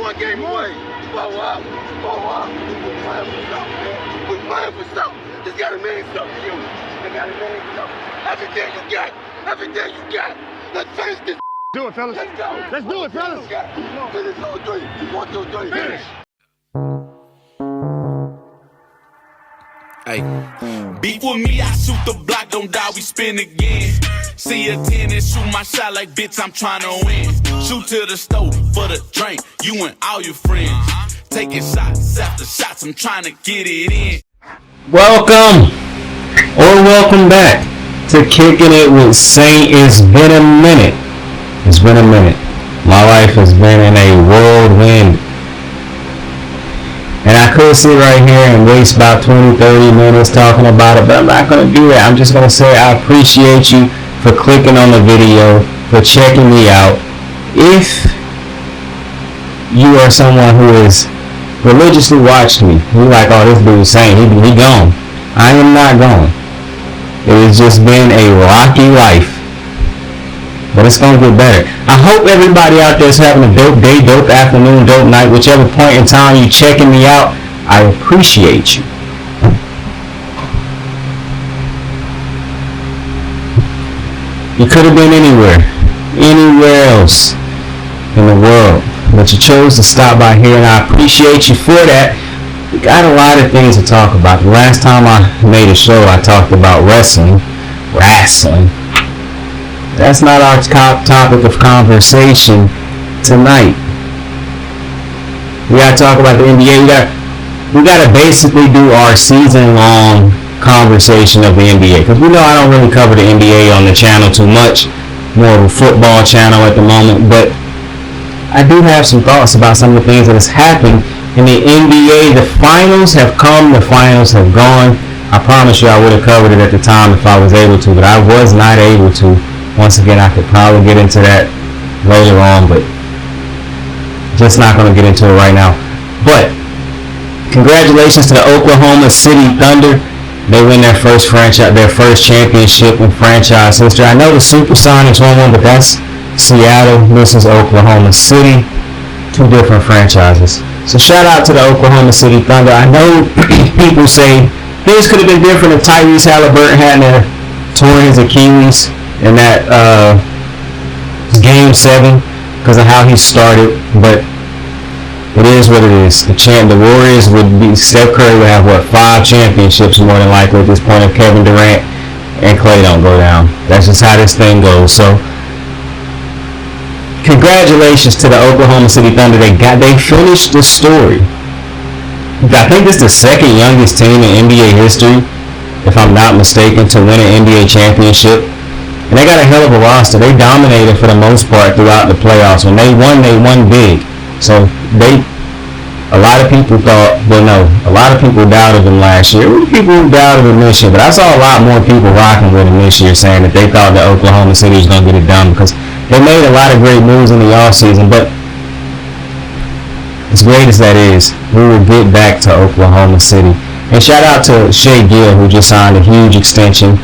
one game away. Blow up. We're playing for something, man. We're playing for something. Just gotta mean something, you. They gotta mean something. Everything you got. Let's finish this. Do it, fellas. Let's go. Let's do it, fellas. Finish 2 3. 1 2 3. Finish. Hey, beef with me, I shoot the block, don't die, we spin again. See a 10 and shoot my shot like bitch, I'm tryna win. Shoot to the stove for the drink, you and all your friends. Taking shots after shots, I'm tryna get it in. Welcome back to Kicking It with Saint. It's been a minute. My life has been in a whirlwind. And I could sit right here and waste about 20-30 minutes talking about it, but I'm not going to do that. I'm just going to say I appreciate you for clicking on the video, for checking me out. If you are someone who has religiously watched me, you're like, oh, this dude's saying he gone. I am not gone. It has just been a rocky life, but it's going to get better. I hope everybody out there is having a dope day, dope afternoon, dope night, whichever point in time you checking me out. I appreciate you. You could have been anywhere else in the world, but you chose to stop by here, and I appreciate you for that. We got a lot of things to talk about. The last time I made a show, I talked about wrestling. That's not our top topic of conversation tonight. We gotta talk about the NBA. We gotta basically do our season-long conversation of the NBA, because we know I don't really cover the NBA on the channel too much. More of a football channel at the moment, but I do have some thoughts about some of the things that has happened in the NBA. The finals have come. The finals have gone. I promise you I would have covered it at the time if I was able to, but I was not able to. Once again, I could probably get into that later on, but just not going to get into it right now. But congratulations to the Oklahoma City Thunder. They win their first championship in franchise history. I know the Supersonics won one, but that's Seattle. This is Oklahoma City. Two different franchises. So shout out to the Oklahoma City Thunder. I know people say things could have been different if Tyrese Halliburton hadn't torn his Achilles in that Game 7 because of how he started, but it is what it is. The Warriors would be, Steph Curry would have, 5 championships more than likely at this point if Kevin Durant and Klay don't go down. That's just how this thing goes. So congratulations to the Oklahoma City Thunder. They finished the story. I think this is the second youngest team in NBA history, if I'm not mistaken, to win an NBA championship. And they got a hell of a roster. They dominated for the most part throughout the playoffs. When they won big. So a lot of people doubted them last year. There were people who doubted them this year, but I saw a lot more people rocking with them this year, saying that they thought that Oklahoma City was going to get it done because they made a lot of great moves in the offseason. But as great as that is, we will get back to Oklahoma City. And shout out to Shai who just signed a huge extension.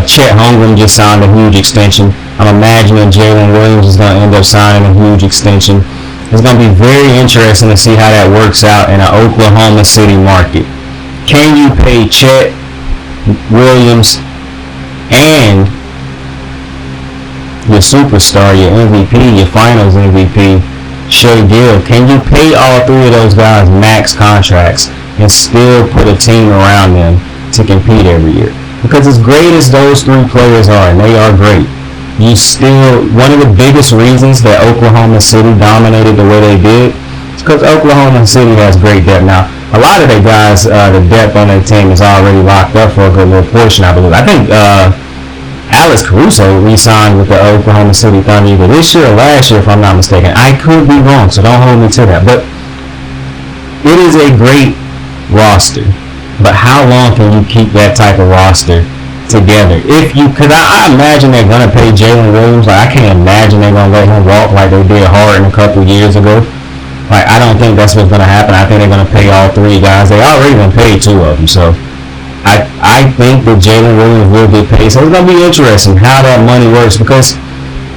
Chet Holmgren just signed a huge extension. I'm imagining Jalen Williams is going to end up signing a huge extension. It's going to be very interesting to see how that works out in an Oklahoma City market. Can you pay Chet Williams and your superstar, your MVP, your finals MVP, Shai Gill? Can you pay all three of those guys max contracts and still put a team around them to compete every year? Because as great as those three players are, and they are great, one of the biggest reasons that Oklahoma City dominated the way they did is because Oklahoma City has great depth. Now, a lot of their guys, the depth on their team is already locked up for a good little portion, I believe. I think Alex Caruso re-signed with the Oklahoma City Thunder either this year or last year, if I'm not mistaken. I could be wrong, so don't hold me to that. But it is a great roster. But how long can you keep that type of roster together? Because I imagine they're going to pay Jalen Williams. I can't imagine they're going to let him walk like they did Harden a couple years ago. I don't think that's what's going to happen. I think they're going to pay all three guys. They already going to pay 2 of them. So I think that Jalen Williams will get paid. So it's going to be interesting how that money works, because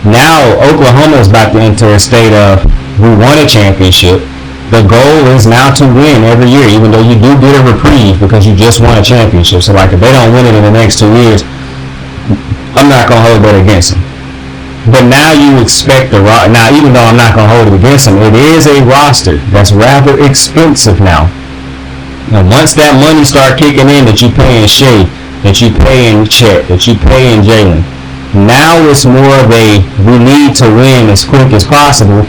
now Oklahoma is about to enter a state of We won a championship. The goal is now to win every year, even though you do get a reprieve because you just won a championship. So, like, if they don't win it in the next 2 years, I'm not going to hold that against them. But now you expect now, even though I'm not going to hold it against them, it is a roster that's rather expensive now. And once that money start kicking in that you paying Shai, that you paying Chet, that you paying Jalen, now it's more of a we need to win as quick as possible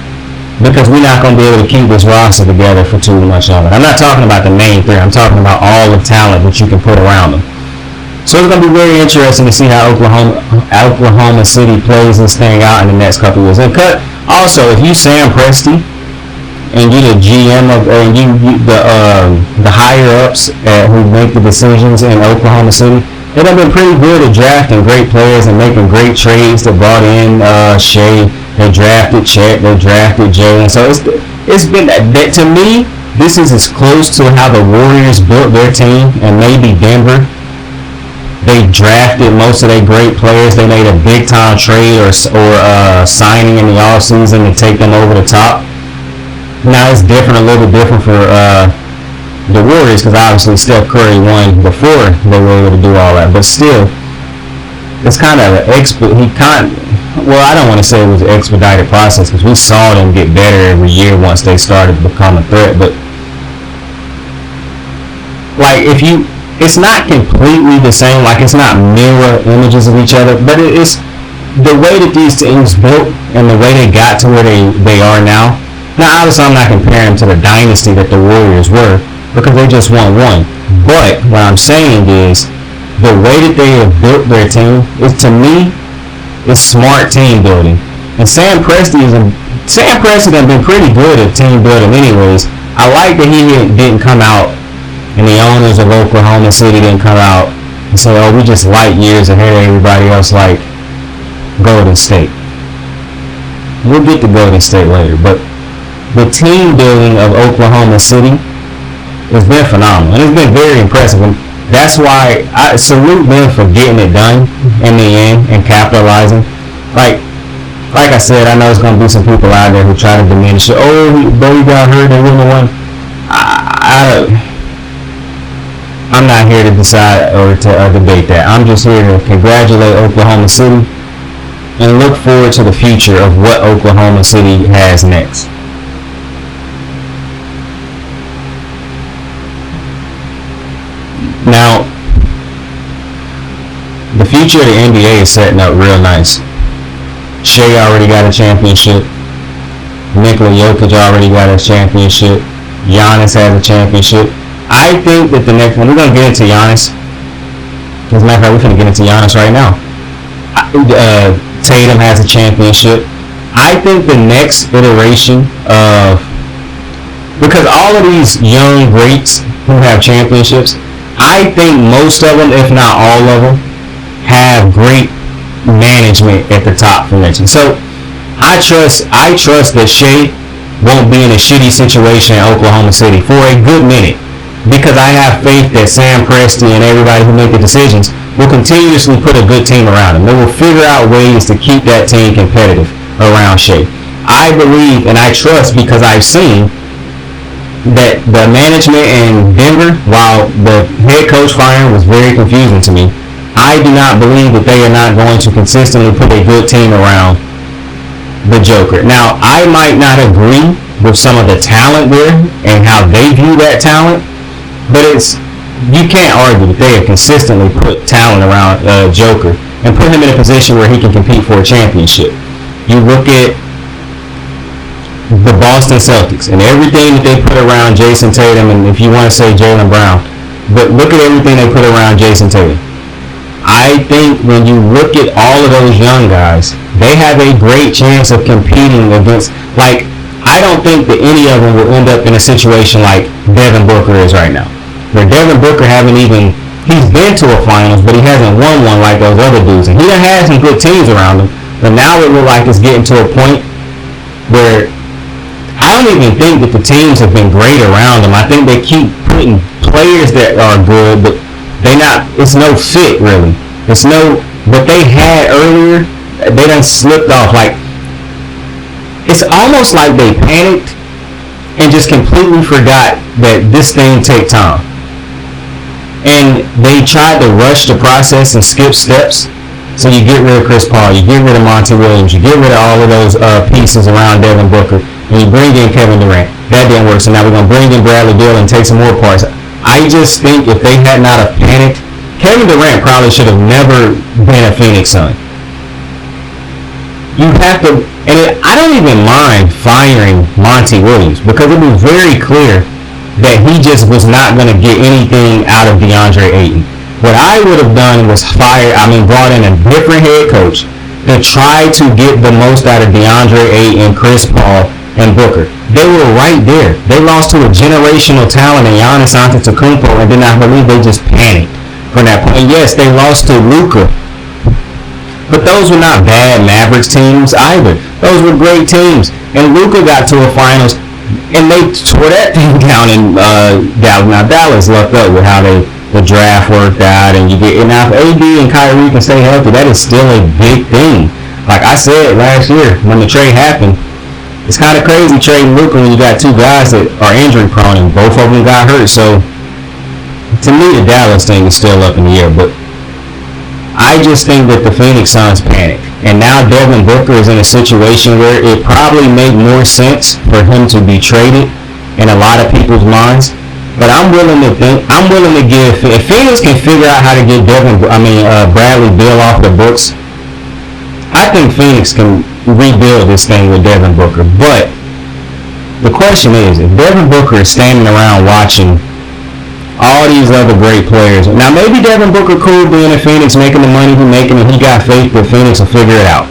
because we're not going to be able to keep this roster together for too much longer. I'm not talking about the main three. I'm talking about all the talent that you can put around them. So it's going to be very interesting to see how Oklahoma City plays this thing out in the next couple of years. And also, if you Sam Presti and you the GM of and you the higher ups who make the decisions in Oklahoma City, they've been pretty good at drafting great players and making great trades. They brought in Shai, they drafted Chet, they drafted Jalen. So it's been that to me. This is as close to how the Warriors built their team and maybe Denver. They drafted most of their great players. They made a big-time trade or signing in the offseason to take them over the top. Now it's different, a little bit different for the Warriors because obviously Steph Curry won before they were able to do all that. But still, it's kind of well, I don't want to say it was an expedited process because we saw them get better every year once they started to become a threat. But like it's not completely the same, like it's not mirror images of each other, but it's the way that these teams built and the way they got to where they are now. Now, obviously, I'm not comparing them to the dynasty that the Warriors were because they just won one. But what I'm saying is the way that they have built their team is, to me, is smart team building. And Sam Presti has been pretty good at team building anyways. I like that he didn't come out and the owners of Oklahoma City didn't come out and say, oh, we just light years ahead of everybody else like Golden State. We'll get to Golden State later, but the team building of Oklahoma City has been phenomenal, and it's been very impressive, and that's why I salute them for getting it done in the end and capitalizing. Like I said, I know there's going to be some people out there who try to diminish it. Oh, Buddy got hurt, they wouldn't have won. I'm not here to decide or to debate that. I'm just here to congratulate Oklahoma City and look forward to the future of what Oklahoma City has next. Now, the future of the NBA is setting up real nice. Shai already got a championship. Nikola Jokic already got a championship. Giannis has a championship. I think that the next one, we're going to get into Giannis. As a matter of fact, we're going to get into Giannis right now. Tatum has a championship. I think the next iteration of, because all of these young greats who have championships, I think most of them, if not all of them, have great management at the top from their team. So I trust that Shai won't be in a shitty situation in Oklahoma City for a good minute, because I have faith that Sam Presti and everybody who make the decisions will continuously put a good team around him. They will figure out ways to keep that team competitive around Shai. I believe and I trust, because I've seen that the management in Denver, while the head coach firing was very confusing to me, I do not believe that they are not going to consistently put a good team around the Joker. Now, I might not agree with some of the talent there and how they view that talent, but you can't argue that they have consistently put talent around Joker and put him in a position where he can compete for a championship. You look at the Boston Celtics and everything that they put around Jason Tatum, and if you want to say Jaylen Brown, but look at everything they put around Jason Tatum. I think when you look at all of those young guys, they have a great chance of competing against, like, I don't think that any of them will end up in a situation like Devin Booker is right now. Where Devin Booker he's been to a finals, but he hasn't won one like those other dudes. And he done had some good teams around him, but now it looks like it's getting to a point where I don't even think that the teams have been great around him. I think they keep putting players that are good, but it's no fit really. What they had earlier, they done slipped off. Like, it's almost like they panicked and just completely forgot that this thing takes time. And they tried to rush the process and skip steps. So you get rid of Chris Paul, you get rid of Monty Williams, you get rid of all of those pieces around Devin Booker, and you bring in Kevin Durant. That didn't work, so now we're going to bring in Bradley Beal and take some more parts. I just think if they had not have panicked, Kevin Durant probably should have never been a Phoenix Sun. You have to, I don't even mind firing Monty Williams because it was very clear that he just was not going to get anything out of DeAndre Ayton. What I would have done was brought in a different head coach to try to get the most out of DeAndre Ayton, Chris Paul, and Booker. They were right there. They lost to a generational talent in Giannis Antetokounmpo, and then I believe they just panicked from that point. And yes, they lost to Luka, but those were not bad Mavericks teams either. Those were great teams, and Luka got to a finals, and they tore that thing down in Dallas. Now Dallas lucked up with how the draft worked out, and now if AD and Kyrie can stay healthy, that is still a big thing. Like I said last year when the trade happened, it's kind of crazy trading Luka when you got two guys that are injury prone and both of them got hurt. So to me, the Dallas thing is still up in the air, but I just think that the Phoenix Suns panicked, and now Devin Booker is in a situation where it probably made more sense for him to be traded in a lot of people's minds. But I'm willing to give, if Phoenix can figure out how to get Bradley Beal off the books, I think Phoenix can rebuild this thing with Devin Booker. But the question is, if Devin Booker is standing around watching all these other great players, now maybe Devin Booker cool being in Phoenix, making the money he's making, and he got faith that Phoenix will figure it out.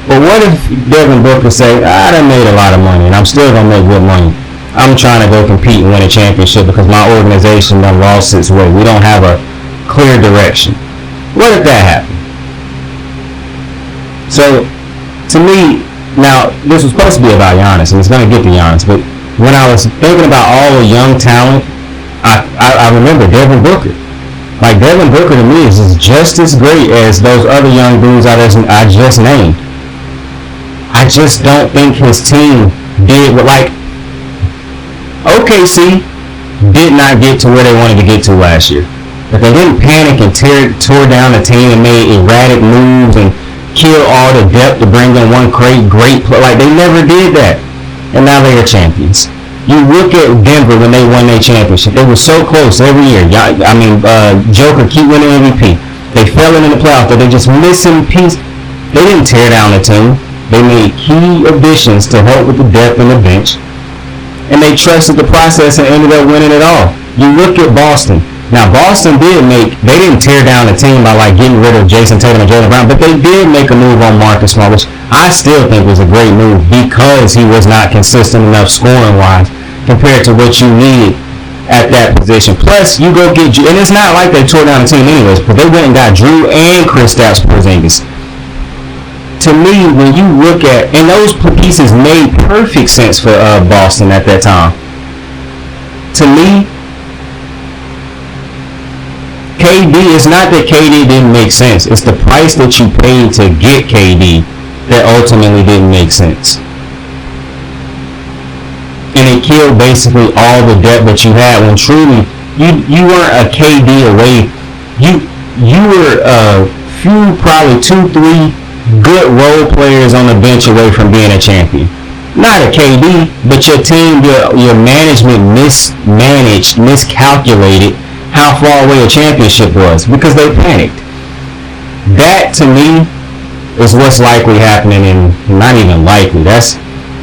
But what if Devin Booker say, I done made a lot of money, and I'm still going to make good money. I'm trying to go compete and win a championship because my organization done lost its way. We don't have a clear direction. What if that happened? So, to me, now, this was supposed to be about Giannis, and it's going to get to Giannis, but when I was thinking about all the young talent, I remember Devin Booker. Like, Devin Booker to me is just as great as those other young dudes I just named. I just don't think his team did what, like, OKC did not get to where they wanted to get to last year. But they didn't panic and tore down the team and made erratic moves and kill all the depth to bring in one great player. Like, they never did that. And now they are champions. You look at Denver when they won their championship. They were so close every year. Joker keep winning MVP. They fell in the playoffs, but they just missing piece. They didn't tear down the team. They made key additions to help with the depth on the bench. And they trusted the process and ended up winning it all. You look at Boston. Now, Boston they didn't tear down the team by like getting rid of Jason Tatum and Jaylen Brown, but they did make a move on Marcus Smart, which I still think was a great move because he was not consistent enough scoring-wise compared to what you needed at that position. Plus, you go get, and it's not like they tore down the team anyways, but they went and got Drew and Kristaps Porzingis. To me, when you look at, and those pieces made perfect sense for Boston at that time. To me, KD, it's not that KD didn't make sense. It's the price that you paid to get KD that ultimately didn't make sense. And it killed basically all the depth that you had when truly you weren't a KD away. You were a few, probably 2-3 good role players on the bench away from being a champion. Not a KD, but your team, your management miscalculated how far away a championship was because they panicked. That to me is what's likely happening, and not even likely.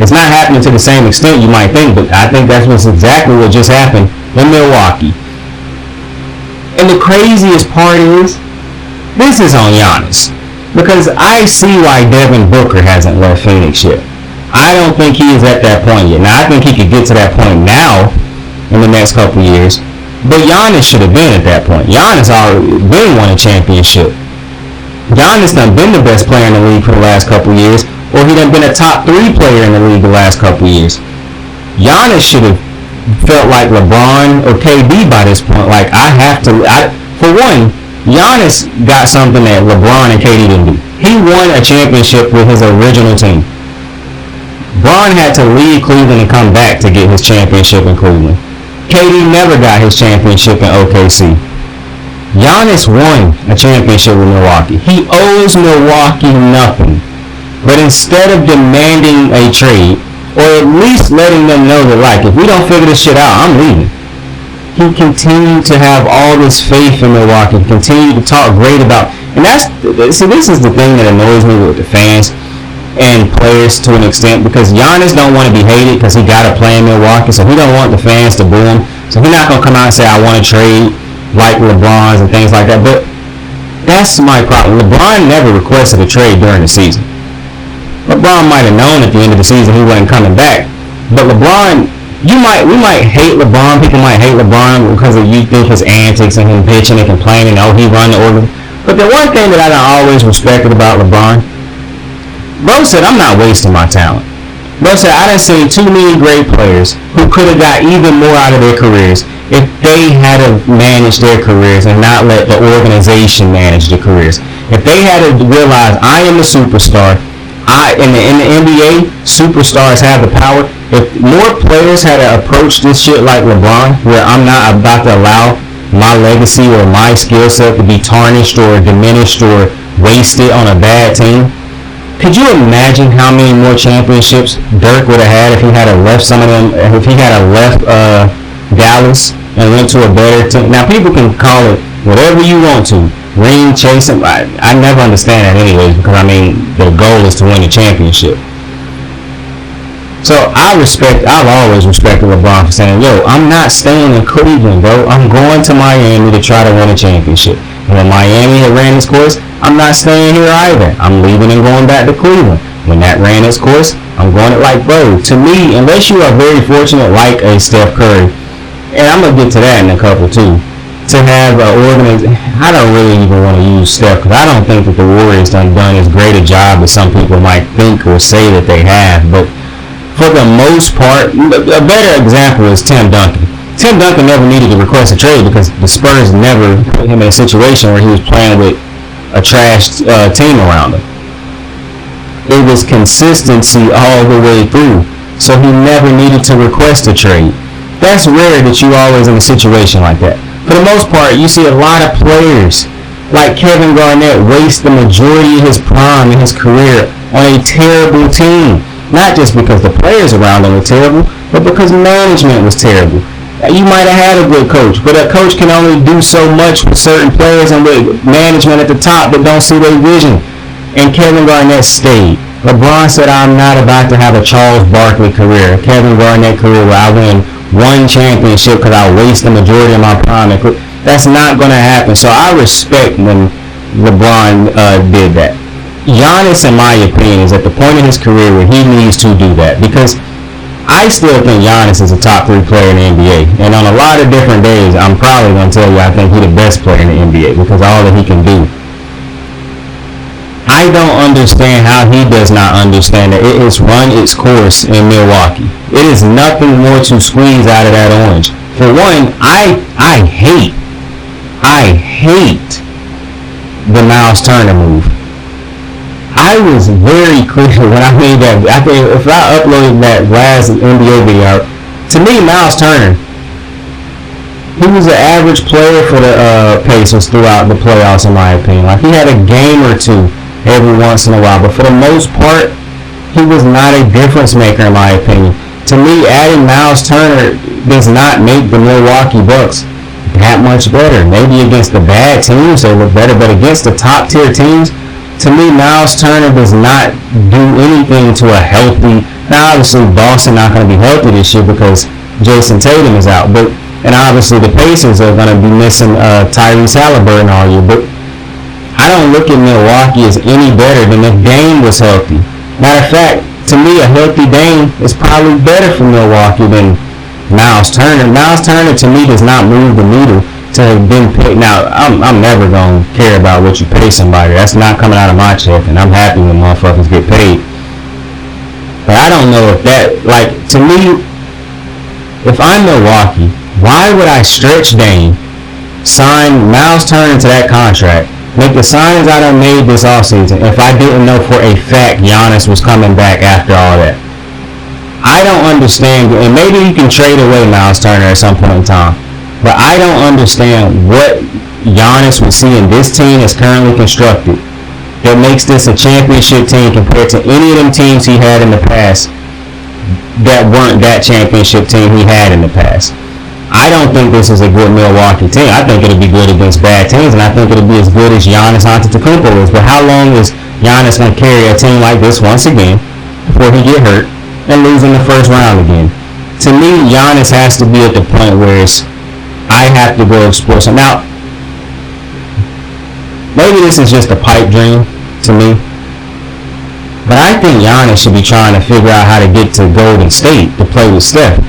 It's not happening to the same extent you might think, but I think that's exactly what just happened in Milwaukee. And the craziest part is, this is on Giannis. Because I see why Devin Booker hasn't left Phoenix yet. I don't think he is at that point yet. Now, I think he could get to that point now in the next couple years. But Giannis should have been at that point. Giannis already been won a championship. Giannis done been the best player in the league for the last couple years, or he done been a top 3 player in the league the last couple years. Giannis should have felt like LeBron or KD by this point. Like, for one, Giannis got something that LeBron and KD didn't do. He won a championship with his original team. Bron had to leave Cleveland and come back to get his championship in Cleveland. KD never got his championship in OKC. Giannis won a championship with Milwaukee. He owes Milwaukee nothing. But instead of demanding a trade, or at least letting them know that, like, if we don't figure this shit out, I'm leaving. He continued to have all this faith in Milwaukee, continued to talk great about, and this is the thing that annoys me with the fans and players to an extent, because Giannis don't want to be hated because he got to play in Milwaukee, so he don't want the fans to boo him. So he's not going to come out and say, I want to trade like LeBron's and things like that. But that's my problem. LeBron never requested a trade during the season. LeBron might have known at the end of the season he wasn't coming back. But LeBron, we might hate LeBron. People might hate LeBron because of you think his antics and him bitching and complaining. Oh, he run the order. But the one thing that I always respected about LeBron, bro said, I'm not wasting my talent. Bro said, I done seen too many great players who could have got even more out of their careers if they had to manage their careers and not let the organization manage their careers. If they had to realize, I am a superstar. In the NBA, superstars have the power. If more players had to approach this shit like LeBron, where I'm not about to allow my legacy or my skill set to be tarnished or diminished or wasted on a bad team, could you imagine how many more championships Dirk would have had if he had left some of them, if he had left Dallas and went to a better team? Now, people can call it whatever you want to. Ring chasing, I never understand that anyways, because I mean the goal is to win a championship. So I've always respected LeBron for saying, yo, I'm not staying in Cleveland, bro. I'm going to Miami to try to win a championship. And when Miami had ran its course, I'm not staying here either. I'm leaving and going back to Cleveland. When that ran its course, I'm going it like, bro, to me, unless you are very fortunate like a Steph Curry, and I'm going to get to that in a couple too, to have an organization. I don't really even want to use Steph because I don't think that the Warriors done as great a job as some people might think or say that they have. But for the most part, a better example is Tim Duncan. Tim Duncan never needed to request a trade because the Spurs never put him in a situation where he was playing with a trash team around him. It was consistency all the way through, so he never needed to request a trade. That's rare that you always in a situation like that. For the most part, you see a lot of players like Kevin Garnett waste the majority of his prime in his career on a terrible team. Not just because the players around him were terrible, but because management was terrible. You might have had a good coach, but a coach can only do so much with certain players and with management at the top that don't see their vision. And Kevin Garnett stayed. LeBron said, I'm not about to have a Charles Barkley career, a Kevin Garnett career where I win one championship because I waste the majority of my prime. That's not going to happen. So I respect when LeBron did that. Giannis, in my opinion, is at the point in his career where he needs to do that, because I still think Giannis is a top 3 player in the NBA. And on a lot of different days, I'm probably going to tell you I think he's the best player in the NBA because of all that he can do. I don't understand how he does not understand that it has run its course in Milwaukee. It is nothing more to squeeze out of that orange. For one, I hate the Miles Turner move. I was very clear when I made that. I think if I uploaded that last NBA video, to me, Miles Turner, he was an average player for the Pacers throughout the playoffs, in my opinion. Like, he had a game or two every once in a while, but for the most part, he was not a difference maker, in my opinion. To me, adding Miles Turner does not make the Milwaukee Bucks that much better. Maybe against the bad teams they look better, but against the top tier teams, to me, Miles Turner does not do anything to a healthy. Now, obviously, Boston not going to be healthy this year because Jason Tatum is out, and obviously the Pacers are going to be missing Tyrese Halliburton all year. But I don't look at Milwaukee as any better than if Dame was healthy. Matter of fact, to me, a healthy Dame is probably better for Milwaukee than Miles Turner. Miles Turner, to me, does not move the needle to have been paid. Now, I'm never going to care about what you pay somebody. That's not coming out of my check, and I'm happy when motherfuckers get paid. But I don't know if that, like, to me, if I'm Milwaukee, why would I stretch Dame, sign Miles Turner to that contract, make the signings I done made this offseason if I didn't know for a fact Giannis was coming back after all that? I don't understand, and maybe you can trade away Miles Turner at some point in time, but I don't understand what Giannis would see in this team as currently constructed that makes this a championship team compared to any of them teams he had in the past that weren't that championship team he had in the past. I don't think this is a good Milwaukee team. I think it'll be good against bad teams, and I think it'll be as good as Giannis Antetokounmpo is. But how long is Giannis going to carry a team like this once again before he get hurt and lose in the first round again? To me, Giannis has to be at the point where I have to go explore some. Now, maybe this is just a pipe dream to me, but I think Giannis should be trying to figure out how to get to Golden State to play with Steph.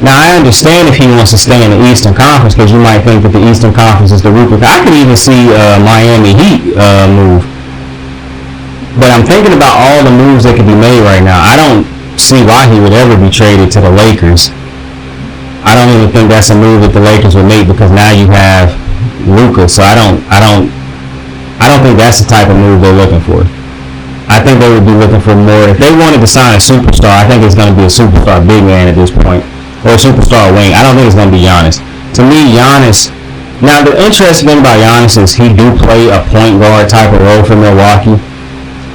Now, I understand if he wants to stay in the Eastern Conference, because you might think that the Eastern Conference is the root. I could even see Miami Heat move. But I'm thinking about all the moves that could be made right now. I don't see why he would ever be traded to the Lakers. I don't even think that's a move that the Lakers would make, because now you have Luka. So I don't think that's the type of move they're looking for. I think they would be looking for more. If they wanted to sign a superstar, I think it's going to be a superstar big man at this point. Or a superstar wing. I don't think it's going to be Giannis. To me, Giannis... Now, the interesting thing about Giannis is he do play a point guard type of role for Milwaukee.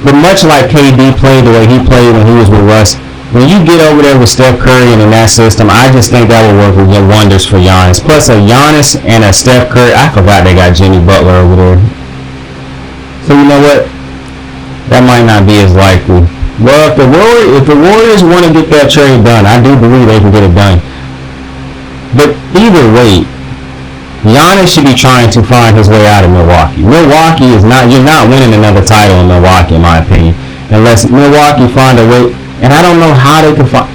But much like KD played the way he played when he was with Russ, when you get over there with Steph Curry and in that system, I just think that will work with wonders for Giannis. Plus, a Giannis and a Steph Curry... I forgot they got Jimmy Butler over there. So, you know what? That might not be as likely. Well, if the Warriors want to get that trade done, I do believe they can get it done. But either way, Giannis should be trying to find his way out of Milwaukee. Milwaukee is not, you're not winning another title in Milwaukee, in my opinion, unless Milwaukee find a way. And I don't know how they can find,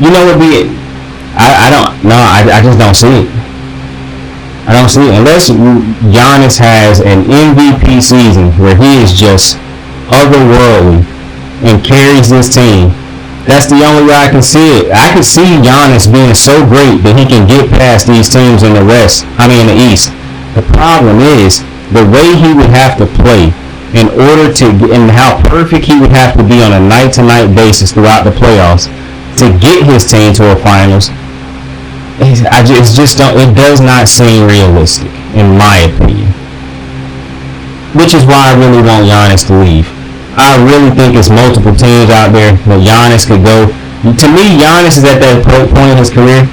you know what be it? I just don't see it. I don't see it. Unless Giannis has an MVP season where he is just otherworldly and carries this team, that's the only way I can see it. I can see Giannis being so great that he can get past these teams in the East. The problem is the way he would have to play in order to, and how perfect he would have to be on a night-to-night basis throughout the playoffs to get his team to a finals. It does not seem realistic, in my opinion. Which is why I really want Giannis to leave. I really think it's multiple teams out there that Giannis could go. To me, Giannis is at that point in his career.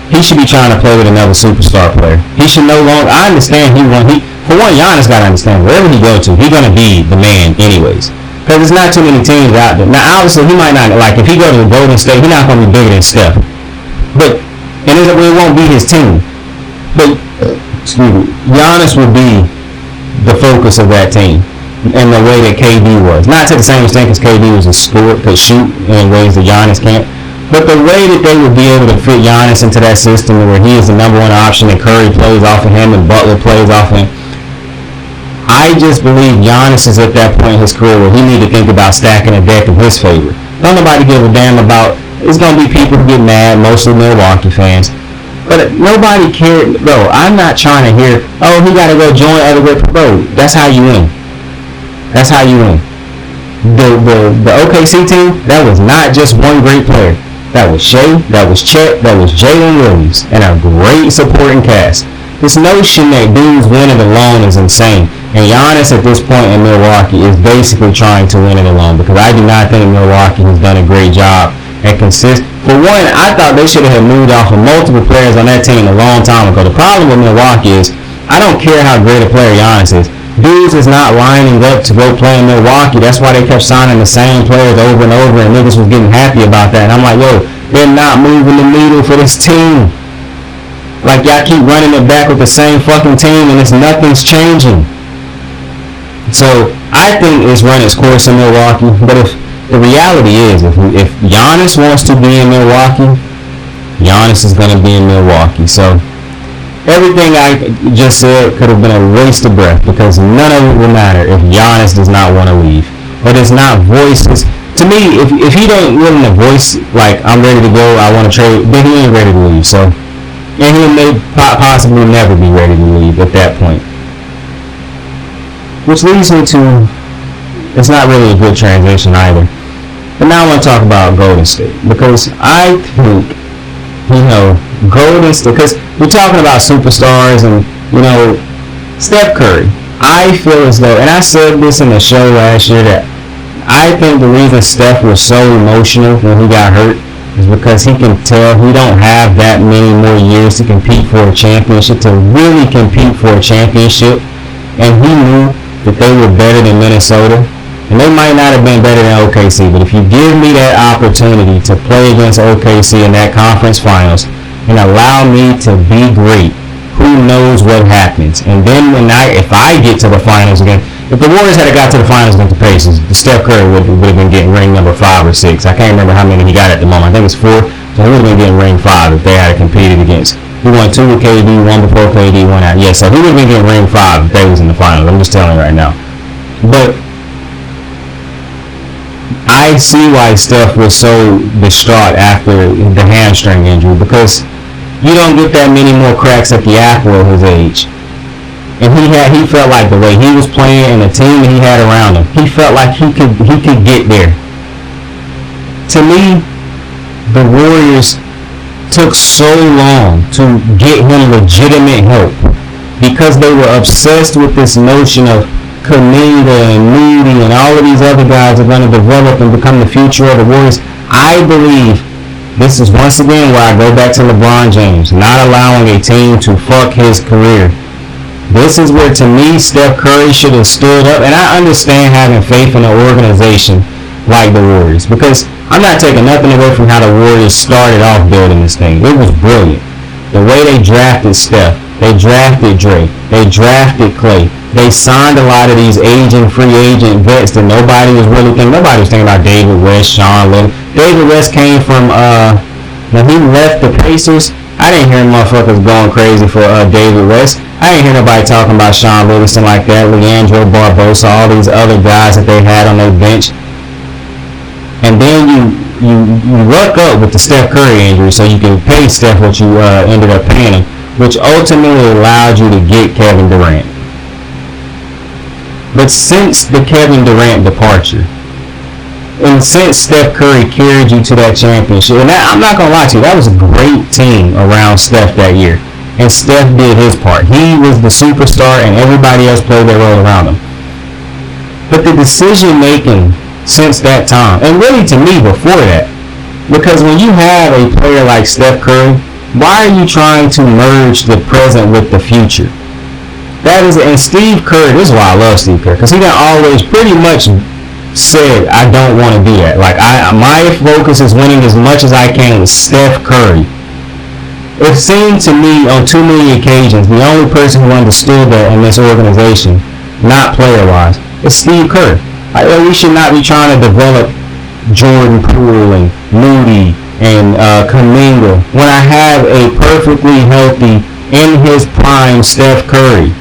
He should be trying to play with another superstar player. He should no longer. I understand for one, Giannis got to understand wherever he go to, he's gonna be the man anyways. Because there's not too many teams out there. Now, obviously, he might not if he go to the Golden State, he's not gonna be bigger than Steph. But it won't be his team. But Giannis would be the focus of that team. And the way that KD was. Not to the same extent as KD was could shoot in ways that Giannis can't. But the way that they would be able to fit Giannis into that system where he is the number one option and Curry plays off of him and Butler plays off of him. I just believe Giannis is at that point in his career where he need to think about stacking a deck in his favor. Don't nobody give a damn about... It's going to be people who get mad, mostly Milwaukee fans. But nobody cared. Bro, I'm not trying to hear, oh, he got to go join other great... Bro, that's how you win. That's how you win. The OKC team, that was not just one great player. That was Shai, that was Chet, that was Jalen Williams, and a great supporting cast. This notion that dudes win it alone is insane. And Giannis at this point in Milwaukee is basically trying to win it alone, because I do not think Milwaukee has done a great job at For one, I thought they should have moved off of multiple players on that team a long time ago. The problem with Milwaukee is I don't care how great a player Giannis is. Dudes is not lining up to go play in Milwaukee. That's why they kept signing the same players over and over, and niggas was getting happy about that. And I'm like, yo, they're not moving the needle for this team. Like, y'all keep running it back with the same fucking team, and nothing's changing. So, I think it's run its course in Milwaukee. But if the reality is, if Giannis wants to be in Milwaukee, Giannis is going to be in Milwaukee. So, everything I just said could have been a waste of breath, because none of it will matter if Giannis does not want to leave, or does not voice his... To me, if he don't willing to voice, like, I'm ready to go, I want to trade, then he ain't ready to leave. So, and he may possibly never be ready to leave at that point. Which leads me to, it's not really a good transition either. But now I want to talk about Golden State, because I think, Golden State, because we're talking about superstars and, Steph Curry. I feel as though, and I said this in the show last year, that I think the reason Steph was so emotional when he got hurt is because he can tell he don't have that many more years to compete for a championship, to really compete for a championship. And he knew that they were better than Minnesota. And they might not have been better than OKC, but if you give me that opportunity to play against OKC in that conference finals and allow me to be great, who knows what happens? And then if I get to the finals again, if the Warriors had got to the finals against the Pacers, Steph Curry would have been getting ring number 5 or 6. I can't remember how many he got at the moment. I think it's 4. So he would have been getting ring 5 if they had competed against. He won 2 with KD, 1 before KD went out. Yeah, so he would have been getting ring 5 if they was in the finals. I'm just telling you right now. But I see why Steph was so distraught after the hamstring injury, because you don't get that many more cracks at the apple at his age. And he felt like the way he was playing and the team that he had around him, he felt like he could get there. To me, the Warriors took so long to get him legitimate help because they were obsessed with this notion of Kuminga and Moody and all of these other guys are going to develop and become the future of the Warriors. I believe this is once again where I go back to LeBron James, not allowing a team to fuck his career. This is where, to me, Steph Curry should have stood up. And I understand having faith in an organization like the Warriors, because I'm not taking nothing away from how the Warriors started off building this thing. It was brilliant. The way they drafted Steph, they drafted Dre, they drafted Clay. They signed a lot of these free agent vets that nobody was thinking about. David West, Sean Lynn. David West came from, when he left the Pacers, I didn't hear motherfuckers going crazy for David West. I didn't hear nobody talking about Sean Livingston like that, Leandro Barbosa, all these other guys that they had on their bench. And then you luck up with the Steph Curry injury so you can pay Steph what you ended up paying him, which ultimately allowed you to get Kevin Durant. But since the Kevin Durant departure, and since Steph Curry carried you to that championship, and I'm not going to lie to you, that was a great team around Steph that year. And Steph did his part. He was the superstar and everybody else played their role around him. But the decision making since that time, and really to me before that, because when you have a player like Steph Curry, why are you trying to merge the present with the future? And Steve Kerr, this is why I love Steve Kerr, because he done always pretty much said, I don't want to do that. Like, my focus is winning as much as I can with Steph Curry. It seemed to me on too many occasions, the only person who understood that in this organization, not player-wise, is Steve Kerr. We should not be trying to develop Jordan Poole and Moody and Kuminga when I have a perfectly healthy, in his prime, Steph Curry.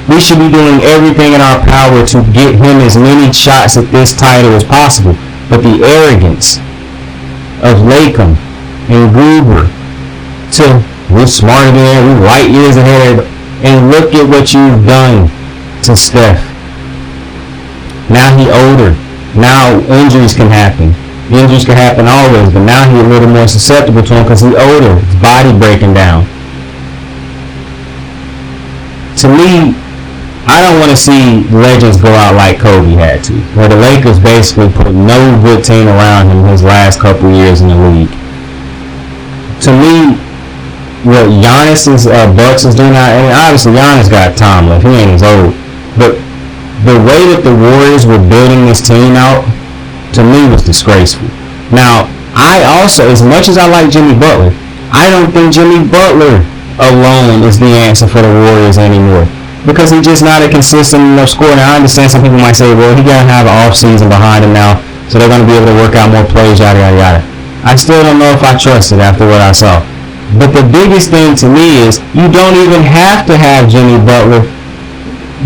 We should be doing everything in our power to get him as many shots at this title as possible. But the arrogance of Latham and Gruber we're smarter than that, we're light years ahead, and look at what you've done to Steph. Now he older. Now injuries can happen. Injuries can happen always, but now he's a little more susceptible to them because he's older. His body breaking down. To me, I don't want to see legends go out like Kobe had to, where the Lakers basically put no good team around him his last couple years in the league. To me, what Giannis's Bucks is doing now, and obviously Giannis got time left, he ain't as old, but the way that the Warriors were building this team out, to me, was disgraceful. Now, I also, as much as I like Jimmy Butler, I don't think Jimmy Butler alone is the answer for the Warriors anymore, because he's just not a consistent enough scorer. Now, I understand some people might say, well, he got to have an off season behind him now, so they're going to be able to work out more plays, yada, yada, yada. I still don't know if I trust it after what I saw. But the biggest thing to me is you don't even have to have Jimmy Butler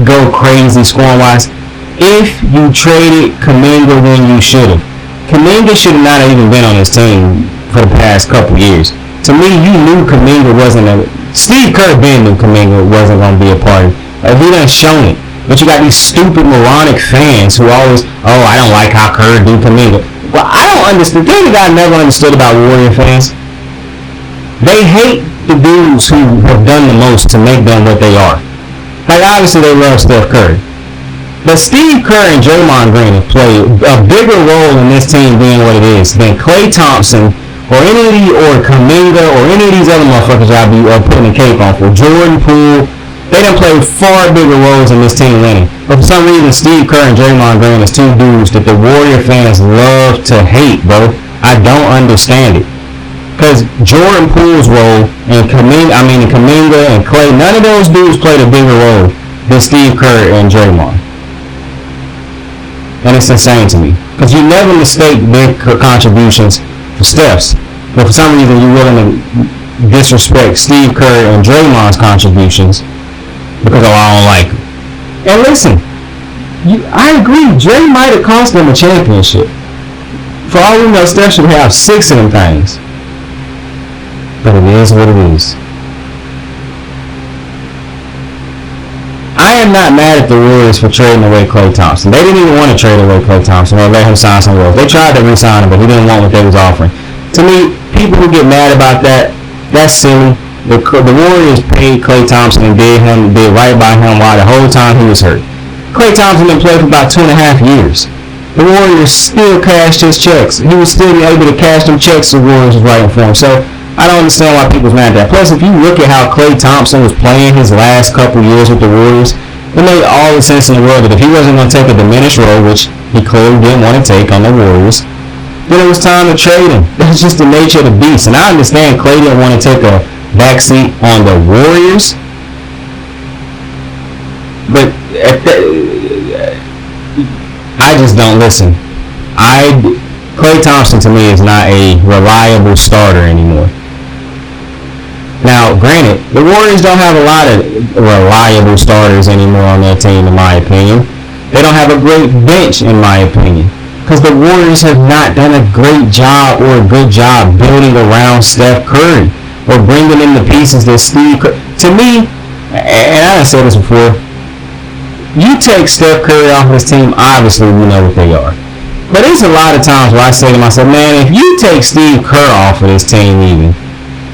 go crazy scoring-wise if you traded Kuminga when you should have. Kuminga should have not even been on this team for the past couple years. To me, you knew Kuminga wasn't Steve Kerr knew Kuminga wasn't going to be a part of it. He done shown it. But you got these stupid moronic fans who always, I don't like how Kerr do Kuminga. Well, I don't understand. The thing that I never understood about Warrior fans, they hate the dudes who have done the most to make them what they are. Like, obviously, they love Steph Curry. But Steve Kerr and Draymond Green have played a bigger role in this team being what it is than Klay Thompson or Kuminga or any of these other motherfuckers y'all be putting a cape on for. Jordan Poole. They done played far bigger roles in this team winning. But for some reason, Steve Kerr and Draymond Green is two dudes that the Warrior fans love to hate, bro. I don't understand it. Because Jordan Poole's role and Kuminga and Klay, none of those dudes played a bigger role than Steve Kerr and Draymond. And it's insane to me. Because you never mistake big contributions for Steph's. But for some reason, you're willing to disrespect Steve Kerr and Draymond's contributions because I don't like them. And listen, I agree. Dre might have cost them a championship. For all we know, Steph should have 6 of them things. But it is what it is. I am not mad at the Warriors for trading away Klay Thompson. They didn't even want to trade away Klay Thompson or let him sign somewhere else. They tried to re-sign him, but he didn't want what they was offering. To me, people who get mad about that, that's silly. The Warriors paid Klay Thompson and did right by him while the whole time he was hurt. Klay Thompson didn't play for about 2.5 years. The Warriors still cashed his checks. He was still able to cash them checks the Warriors was writing for him. So I don't understand why people's mad at that. Plus, if you look at how Klay Thompson was playing his last couple years with the Warriors, it made all the sense in the world that if he wasn't going to take a diminished role, which he clearly didn't want to take on the Warriors, then it was time to trade him. That's just the nature of the beast. And I understand Klay didn't want to take a backseat on the Warriors, but I just don't listen. Klay Thompson to me is not a reliable starter anymore. Now, granted, the Warriors don't have a lot of reliable starters anymore on their team, in my opinion. They don't have a great bench, in my opinion, because the Warriors have not done a great job or a good job building around Steph Curry or bringing in the pieces that Steve Curry. To me, and I done said this before, you take Steph Curry off this team, obviously we know what they are. But there's a lot of times where I say to myself, man, if you take Steve Kerr off of this team even,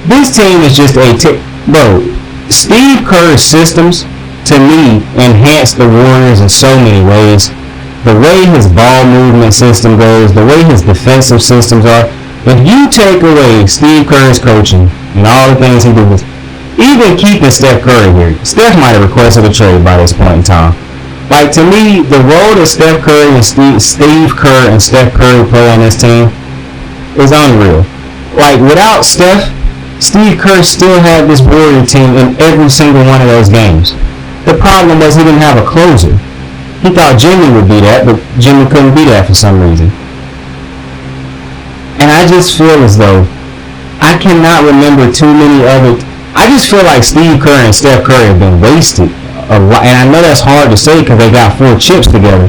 this team is just bro, Steve Kerr's systems, to me, enhance the Warriors in so many ways. The way his ball movement system goes, the way his defensive systems are. If you take away Steve Kerr's coaching and all the things he did, even keeping Steph Curry here, Steph might have requested a trade by this point in time. Like, to me, the role that Steph Curry and Steve Kerr and Steph Curry play on this team is unreal. Like, without Steph, Steve Kerr still had this Warrior team in every single one of those games. The problem was he didn't have a closer. He thought Jimmy would be that, but Jimmy couldn't be that for some reason. And I just feel as though I cannot remember too many other. I just feel like Steve Kerr and Steph Curry have been wasted a lot. And I know that's hard to say because they got 4 chips together.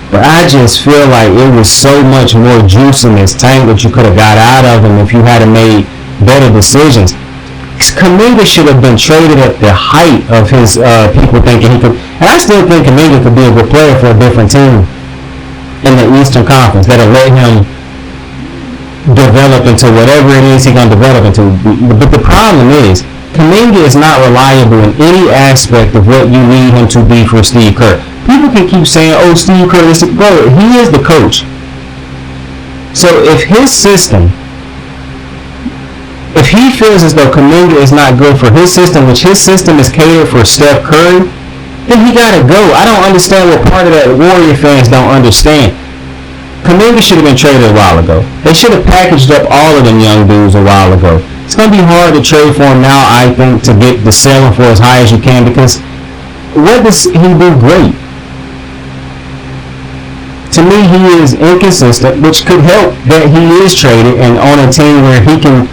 But I just feel like it was so much more juice in this tank that you could have got out of him if you had made better decisions. Kuminga should have been traded at the height of his people thinking he could. And I still think Kuminga could be a good player for a different team in the Eastern Conference that'll let him develop into whatever it is he's going to develop into. But the problem is, Kuminga is not reliable in any aspect of what you need him to be for Steve Kerr. People can keep saying, oh, Steve Kerr, bro, he is the coach. So if his system, if he feels as though Kuminga is not good for his system, which his system is catered for Steph Curry, then he got to go. I don't understand what part of that Warrior fans don't understand. Kuminga should have been traded a while ago. They should have packaged up all of them young dudes a while ago. It's going to be hard to trade for him now, I think, to sell him for as high as you can, because what does he do great? To me, he is inconsistent, which could help that he is traded and on a team where he can.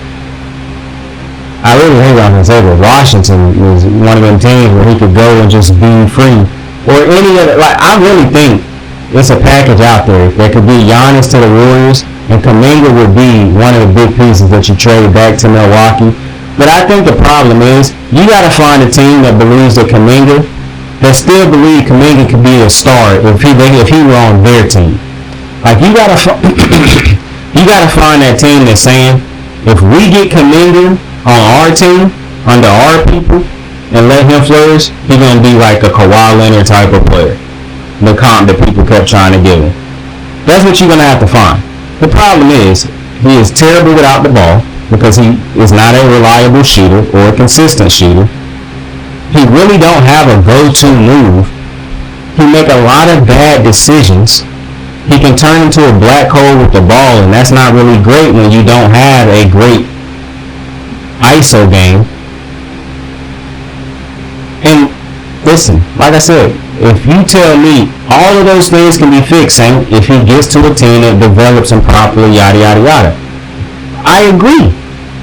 I really hate on this over. Washington was one of them teams where he could go and just be free, or any other. Like, I really think it's a package out there. There could be Giannis to the Warriors, and Kuminga would be one of the big pieces that you trade back to Milwaukee. But I think the problem is you got to find a team that believes that still believe Kuminga could be a star if he were on their team. Like you gotta find that team that's saying, if we get Kuminga on our team under our people and let him flourish, he's gonna be like a Kawhi Leonard type of player. The comp that people kept trying to give him. That's what you're gonna have to find. The problem is he is terrible without the ball because he is not a reliable shooter or a consistent shooter. He really don't have a go-to move. He make a lot of bad decisions. He can turn into a black hole with the ball, and that's not really great when you don't have a great ISO game. And listen, like I said, if you tell me all of those things can be fixed, Saint, if he gets to a team that develops him properly, yada, yada, yada, I agree.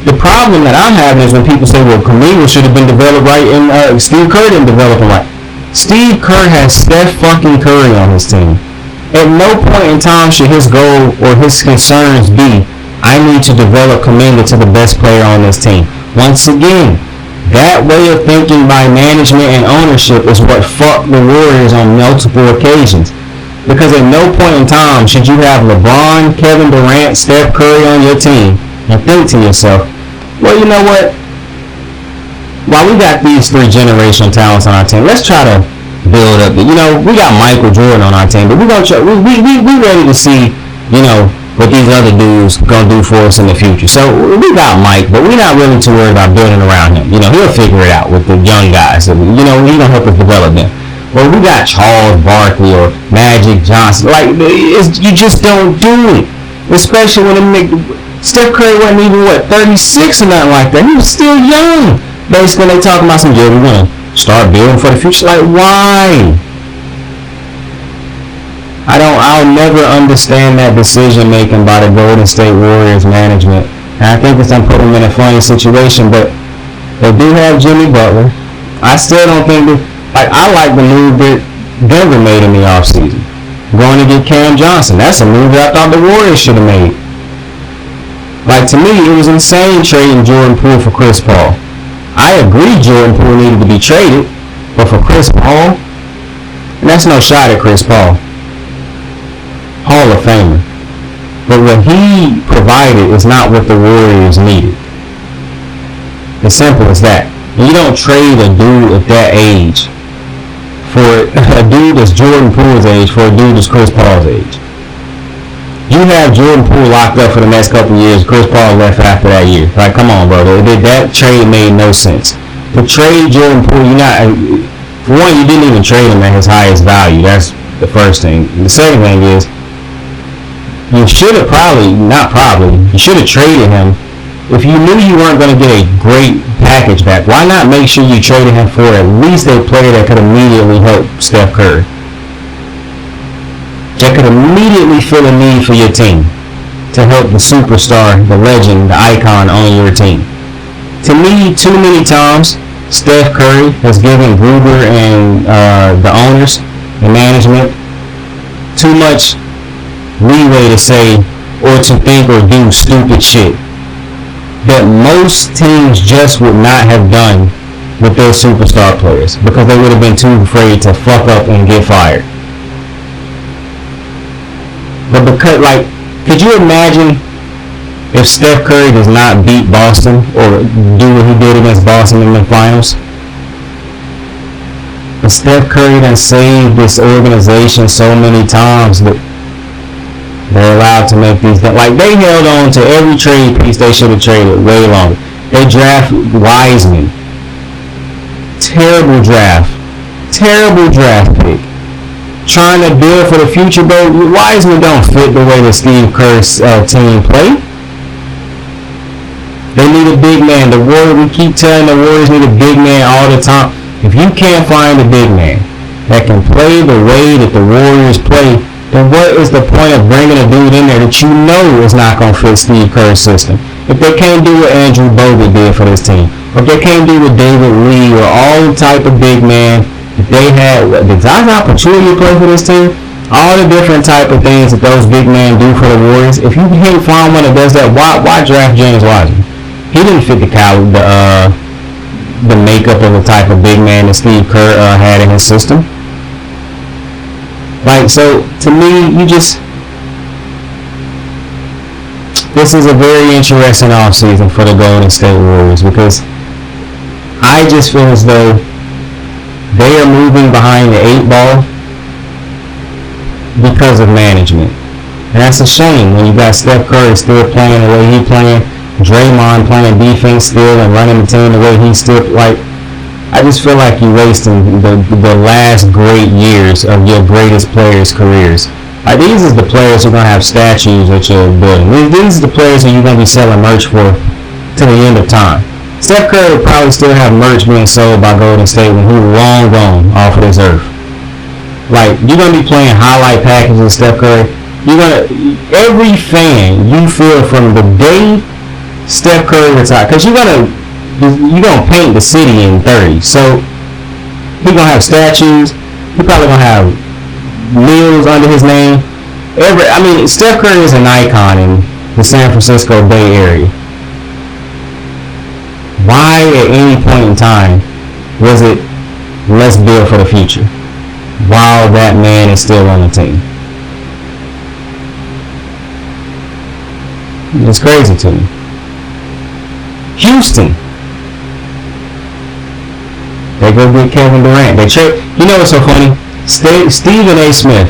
The problem that I'm having is when people say, well, Kuminga should have been developed right and Steve Kerr didn't develop him right. Steve Kerr has Steph fucking Curry on his team. At no point in time should his goal or his concerns be, I need to develop Kuminga to the best player on this team. Once again, that way of thinking by management and ownership is what fucked the Warriors on multiple occasions. Because at no point in time should you have LeBron, Kevin Durant, Steph Curry on your team and think to yourself, well, you know what? While we got these three generational talents on our team, let's try to build up. You know, we got Michael Jordan on our team, but we ready to see, you know, what these other dudes gonna do for us in the future. So we got Mike, but we're not really too worried about building around him. You know, he'll figure it out with the young guys. You know, he's gonna help us develop them. Well, we got Charles Barkley or Magic Johnson. Like, you just don't do it. Especially when Steph Curry wasn't even, 36 or nothing like that. He was still young. Basically, they talking about we're gonna start building for the future. Like, why? I'll never understand that decision making by the Golden State Warriors management. And I think it's gonna put them in a funny situation, but they do have Jimmy Butler. I still don't think that, I like the move that Denver made in the offseason. Going to get Cam Johnson. That's a move that I thought the Warriors should have made. Like, to me, it was insane trading Jordan Poole for Chris Paul. I agree Jordan Poole needed to be traded, but for Chris Paul, and that's no shot at Chris Paul. Hall of Famer. But what he provided is not what the Warriors needed. As simple as that. And you don't trade a dude at that age for a dude that's Jordan Poole's age for a dude that's Chris Paul's age. You have Jordan Poole locked up for the next couple of years. Chris Paul left after that year. Like, come on, bro. That trade made no sense. To trade Jordan Poole, for one, you didn't even trade him at his highest value. That's the first thing. And the second thing is, you should have you should have traded him. If you knew you weren't going to get a great package back, why not make sure you traded him for at least a player that could immediately help Steph Curry? That could immediately fill a need for your team to help the superstar, the legend, the icon on your team. To me, too many times, Steph Curry has given Gruber and the owners and management too much leeway to say or to think or do stupid shit that most teams just would not have done with their superstar players because they would have been too afraid to fuck up and get fired. But because, could you imagine if Steph Curry does not beat Boston or do what he did against Boston in the finals? But Steph Curry done saved this organization so many times that they're allowed to make these. They held on to every trade piece they should have traded way longer. They draft Wiseman. Terrible draft pick. Trying to build for the future, but Wiseman don't fit the way the Steve Kerr's team play. They need a big man. We keep telling the Warriors need a big man all the time. If you can't find a big man that can play the way that the Warriors play, then what is the point of bringing a dude in there that you know is not going to fit Steve Kerr's system? If they can't do what Andrew Bogut did for this team, or if they can't do what David Lee or all the type of big man that they had, did Zaza Pachulia play for this team? All the different type of things that those big men do for the Warriors. If you can't find one that does that, why draft James Wiseman? He didn't fit the makeup of the type of big man that Steve Kerr had in his system. So to me, this is a very interesting offseason for the Golden State Warriors because I just feel as though they are moving behind the 8 ball because of management. And that's a shame when you got Steph Curry still playing the way he playing, Draymond playing defense still and running the team the way he still, like, I just feel like you're wasting the last great years of your greatest players' careers. Like, these are the players who are going to have statues at your building. These are the players who you're going to be selling merch for to the end of time. Steph Curry will probably still have merch being sold by Golden State when he's long gone off of this earth. Like, you're going to be playing highlight packages of Steph Curry. Every fan you feel from the day Steph Curry retired, because you're gonna paint the city in 30. So he's gonna have statues. He's probably gonna have meals under his name. Steph Curry is an icon in the San Francisco Bay Area. Why at any point in time was it let's build for the future while that man is still on the team? It's crazy to me. Houston. They go get Kevin Durant. They trade. You know what's so funny? Stephen A. Smith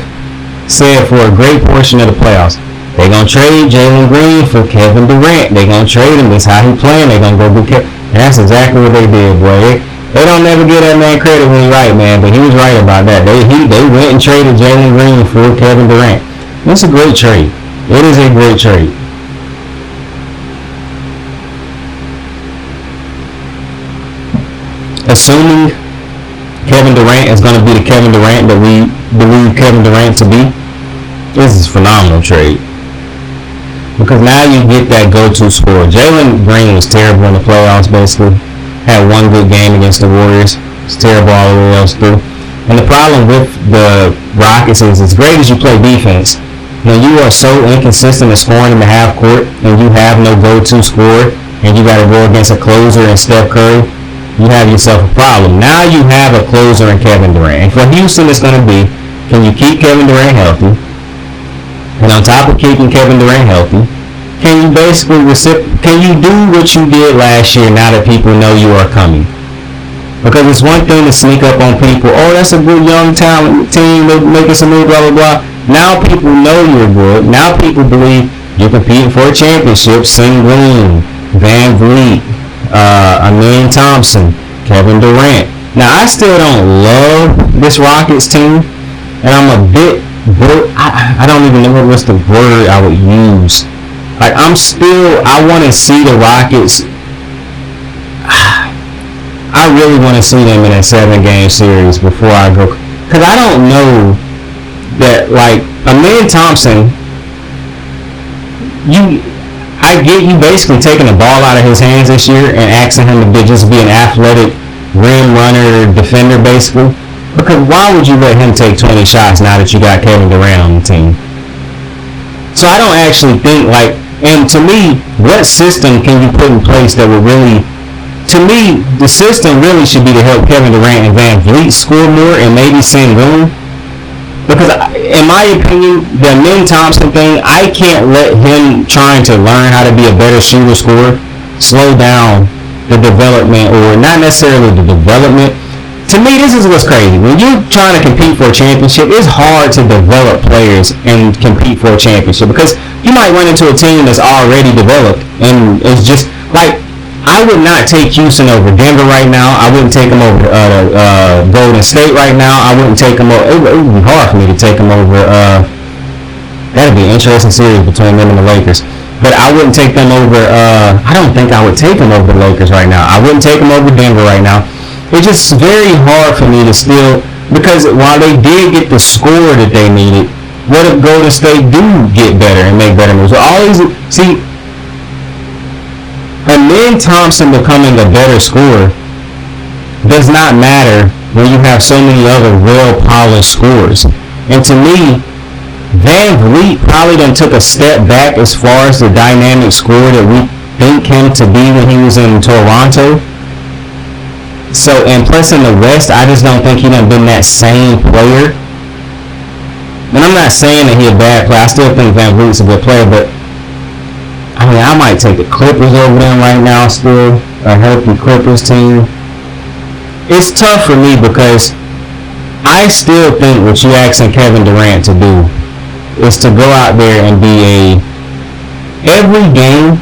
said for a great portion of the playoffs, they're going to trade Jalen Green for Kevin Durant. They're going to trade him. That's how he playing. They're going to go get Kevin. And that's exactly what they did, boy. They don't never give that man credit when he's right, man. But he was right about that. They went and traded Jalen Green for Kevin Durant. That's a great trade. It is a great trade. Assuming Kevin Durant is going to be the Kevin Durant that we believe Kevin Durant to be, this is a phenomenal trade. Because now you get that go-to scorer. Jalen Green was terrible in the playoffs, basically. Had one good game against the Warriors. It's terrible all the way else through. And the problem with the Rockets is, as great as you play defense, when you are so inconsistent in scoring in the half court and you have no go-to scorer and you got to go against a closer and Steph Curry, you have yourself a problem. Now you have a closer in Kevin Durant. And for Houston, it's going to be, can you keep Kevin Durant healthy? And on top of keeping Kevin Durant healthy, can you do what you did last year now that people know you are coming? Because it's one thing to sneak up on people. Oh, that's a good young talent team. They're making some move, blah, blah, blah. Now people know you're good. Now people believe you're competing for a championship. Green, Van Vliet, Amen Thompson, Kevin Durant. Now, I still don't love this Rockets team, and I'm a bit, I don't even know what's the word I would use. Like, I want to see the Rockets. I really want to see them in a 7-game series before I go. Because I don't know that, like, Amen Thompson, I get you basically taking the ball out of his hands this year and asking him to just be an athletic rim runner, defender, basically. Because why would you let him take 20 shots now that you got Kevin Durant on the team? So I don't actually think, like, and to me, what system can you put in place that would really, to me, the system really should be to help Kevin Durant and Van Vliet score more and maybe Green. Because in my opinion, the Amen Thompson thing, I can't let him trying to learn how to be a better shooter scorer slow down the development, or not necessarily the development. To me, this is what's crazy. When you're trying to compete for a championship, it's hard to develop players and compete for a championship because you might run into a team that's already developed, and it's just like, I would not take Houston over Denver right now. I wouldn't take them over Golden State right now. I wouldn't take them over. It would be hard for me to take them over. That'd be an interesting series between them and the Lakers. But I wouldn't take them over. I don't think I would take them over the Lakers right now. I wouldn't take them over Denver right now. It's just very hard for me to still, because while they did get the score that they needed, what if Golden State do get better and make better moves? Amen Thompson becoming a better scorer does not matter when you have so many other well-polished scorers. And to me, Van Vliet probably done took a step back as far as the dynamic scorer that we think him to be when he was in Toronto. So, and plus in the West, I just don't think he done been that same player. And I'm not saying that he's a bad player. I still think Van Vliet's a good player, but I I might take the Clippers over them right now still. A healthy Clippers team. It's tough for me because I still think what you asking Kevin Durant to do is to go out there and be every game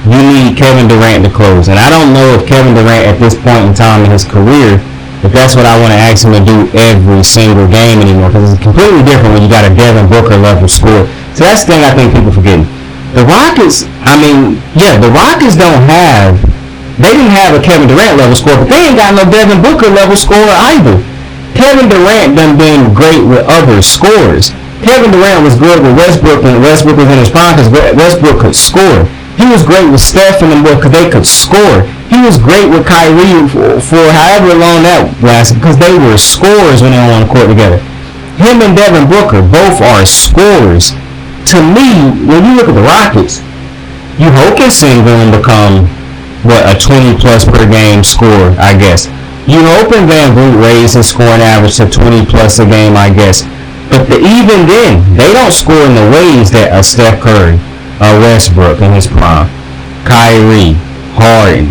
you need Kevin Durant to close. And I don't know if Kevin Durant at this point in time in his career, if that's what I want to ask him to do every single game anymore, because it's completely different when you got a Devin Booker level score. So that's the thing I think people forgetting. The Rockets, the Rockets they didn't have a Kevin Durant level score, but they ain't got no Devin Booker level score either. Kevin Durant done been great with other scorers. Kevin Durant was good with Westbrook, and Westbrook was in his prime because Westbrook could score. He was great with Steph and them because they could score. He was great with Kyrie for however long that lasted because they were scorers when they were on the court together. Him and Devin Booker both are scorers. To me, when you look at the Rockets, you hope Sengun become a 20 plus per game scorer, I guess. You hoping Van Vliet raise his scoring average to 20 plus a game, I guess. But even then, they don't score in the ways that a Steph Curry, a Westbrook in his prime, Kyrie, Harden,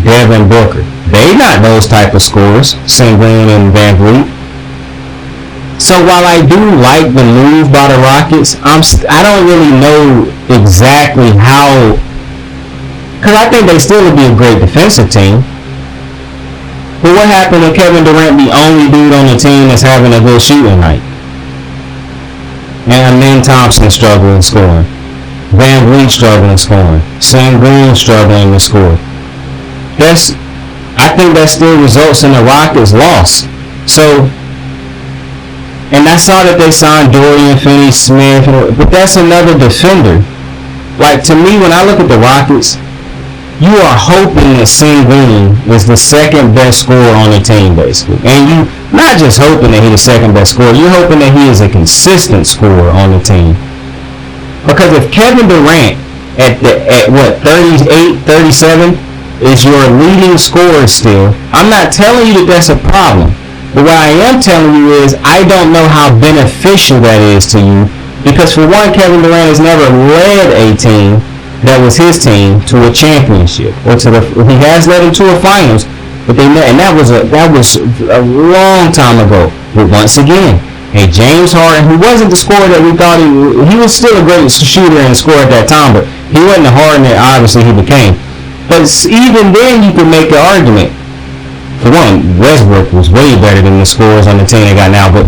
Devin Booker. They not those type of scorers, Sengun and Van Vliet. So while I do like the move by the Rockets, I don't really know exactly how, because I think they still would be a great defensive team. But what happened when Kevin Durant the only dude on the team that's having a good shooting night? And Amen Thompson struggling scoring. Van Vliet struggling scoring. Sengun struggling to score. I think that still results in the Rockets' loss. So, and I saw that they signed Dorian Finney-Smith, but that's another defender. Like, to me, when I look at the Rockets, you are hoping that Sengun is the second best scorer on the team, basically. And you not just hoping that he's the second best scorer, you're hoping that he is a consistent scorer on the team. Because if Kevin Durant at 38, 37 is your leading scorer still, I'm not telling you that that's a problem. But what I am telling you is I don't know how beneficial that is to you. Because for one, Kevin Durant has never led a team that was his team to a championship, or he has led them to a finals, but that was a long time ago. But once again, James Harden, who wasn't the scorer that we thought he was still a great shooter and scorer at that time, but he wasn't the Harden that obviously he became. But even then, you could make the argument. For one, Westbrook was way better than the scorers on the team they got now, but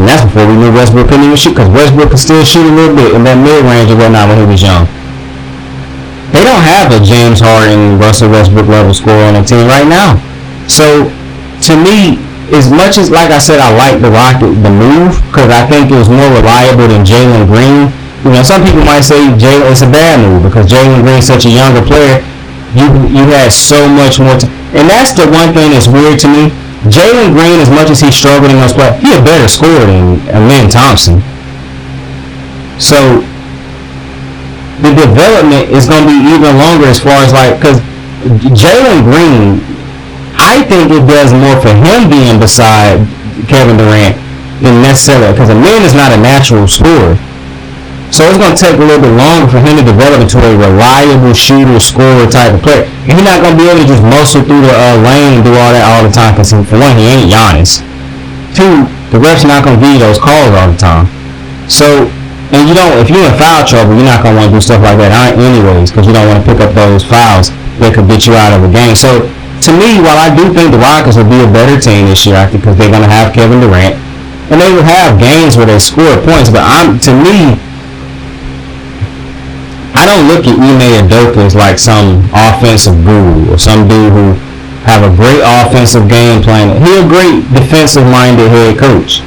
that's before we knew Westbrook couldn't even shoot, because Westbrook could still shoot a little bit in that mid-range or whatnot when he was young. They don't have a James Harden, Russell Westbrook level scorer on the team right now. So, to me, as much as, like I said, I like the move, because I think it was more reliable than Jalen Green. You know, some people might say it's a bad move because Jalen Green's such a younger player. You had so much more time. And that's the one thing that's weird to me. Jalen Green, as much as he struggled in those playoffs, he a better scorer than Amen Thompson. So, the development is going to be even longer as far as because Jalen Green, I think it does more for him being beside Kevin Durant than necessarily, because Amen is not a natural scorer. So it's going to take a little bit longer for him to develop into a reliable shooter, scorer type of player. And he's not going to be able to just muscle through the lane and do all that all the time, because for one, he ain't Giannis. Two, the refs are not going to give you those calls all the time. So, and if you're in foul trouble, you're not going to want to do stuff like that anyways, because you don't want to pick up those fouls that could get you out of a game. So, to me, while I do think the Rockets will be a better team this year, I think, because they're going to have Kevin Durant, and they will have games where they score points, but to me, I don't look at Ime Udoka as like some offensive guru or some dude who have a great offensive game plan. He's a great defensive-minded head coach.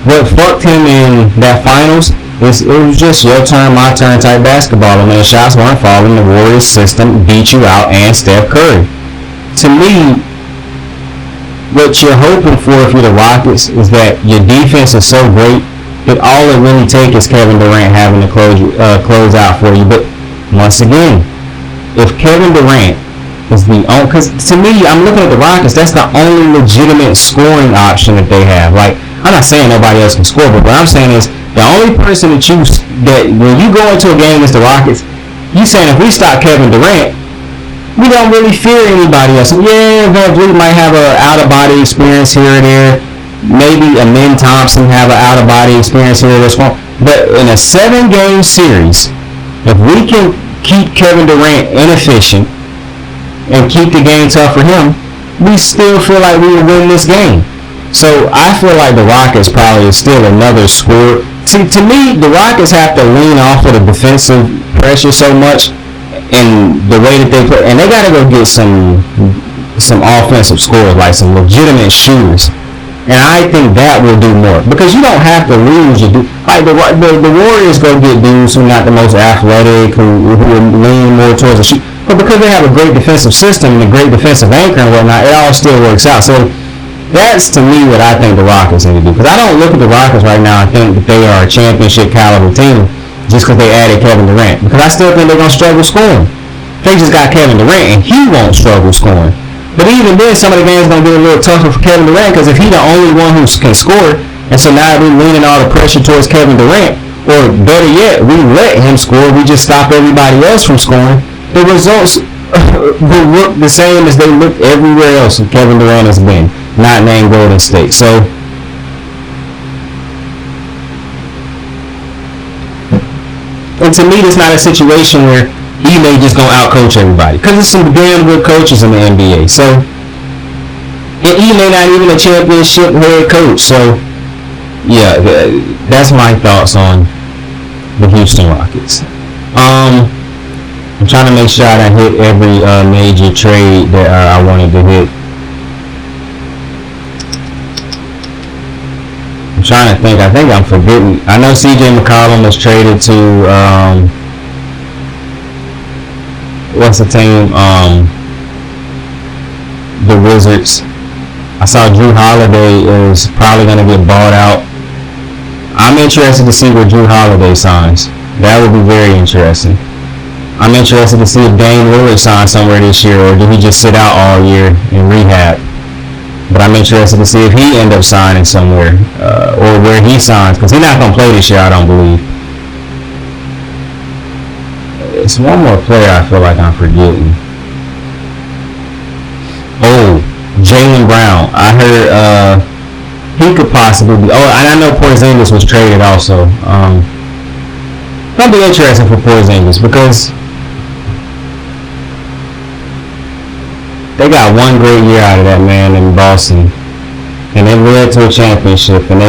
What fucked him in that finals it was just your turn, my turn type basketball. I mean, shots weren't falling. The Warriors system beat you out, and Steph Curry. To me, what you're hoping for if you're the Rockets is that your defense is so great that all it really takes is Kevin Durant having to close out for you. But once again, if Kevin Durant is the only, because to me, I'm looking at the Rockets, that's the only legitimate scoring option that they have. Like, I'm not saying nobody else can score, but what I'm saying is the only person that when you go into a game against the Rockets, You saying if we stop Kevin Durant, we don't really fear anybody else. Yeah, Van Vliet might have an out-of-body experience here or there. Maybe a Min Thompson have an out-of-body experience here or there. But in a 7-game series, if we can keep Kevin Durant inefficient and keep the game tough for him, we still feel like we will win this game. So I feel like the Rockets probably is still another score. See, to me, the Rockets have to lean off of the defensive pressure so much and the way that they play, and they got to go get some offensive scores, like some legitimate shooters. And I think that will do more because you don't have to lose. Like the Warriors go get dudes who are not the most athletic, who lean more towards the shoot. But because they have a great defensive system and a great defensive anchor and whatnot, it all still works out. So that's to me what I think the Rockets need to do. Because I don't look at the Rockets right now and think that they are a championship caliber team just because they added Kevin Durant. Because I still think they're going to struggle scoring. They just got Kevin Durant and he won't struggle scoring. But even then, some of the games going to be a little tougher for Kevin Durant because if he's the only one who can score, and so now we're leaning all the pressure towards Kevin Durant, or better yet, we let him score, we just stop everybody else from scoring, the results will look the same as they look everywhere else Kevin Durant has been, not named Golden State. So and to me, it's not a situation where he may just go out-coach everybody. Because there's some damn good coaches in the NBA. So, and he may not even a championship head coach. So, yeah, that's my thoughts on the Houston Rockets. I'm trying to make sure I hit every major trade that I wanted to hit. I'm trying to think. I think I'm forgetting. I know CJ McCollum was traded to what's the team? The Wizards. I saw Drew Holiday is probably going to get bought out. I'm interested to see where Drew Holiday signs. That would be very interesting. I'm interested to see if Dame Lillard signs somewhere this year, or did he just sit out all year in rehab? But I'm interested to see if he ends up signing somewhere, or where he signs, because he's not going to play this year, I don't believe. It's one more player I feel like I'm forgetting. Oh, Jaylen Brown. I heard he could possibly be. Oh, and I know Porzingis was traded also. That'll be interesting for Porzingis because they got one great year out of that man in Boston, and they led to a championship. And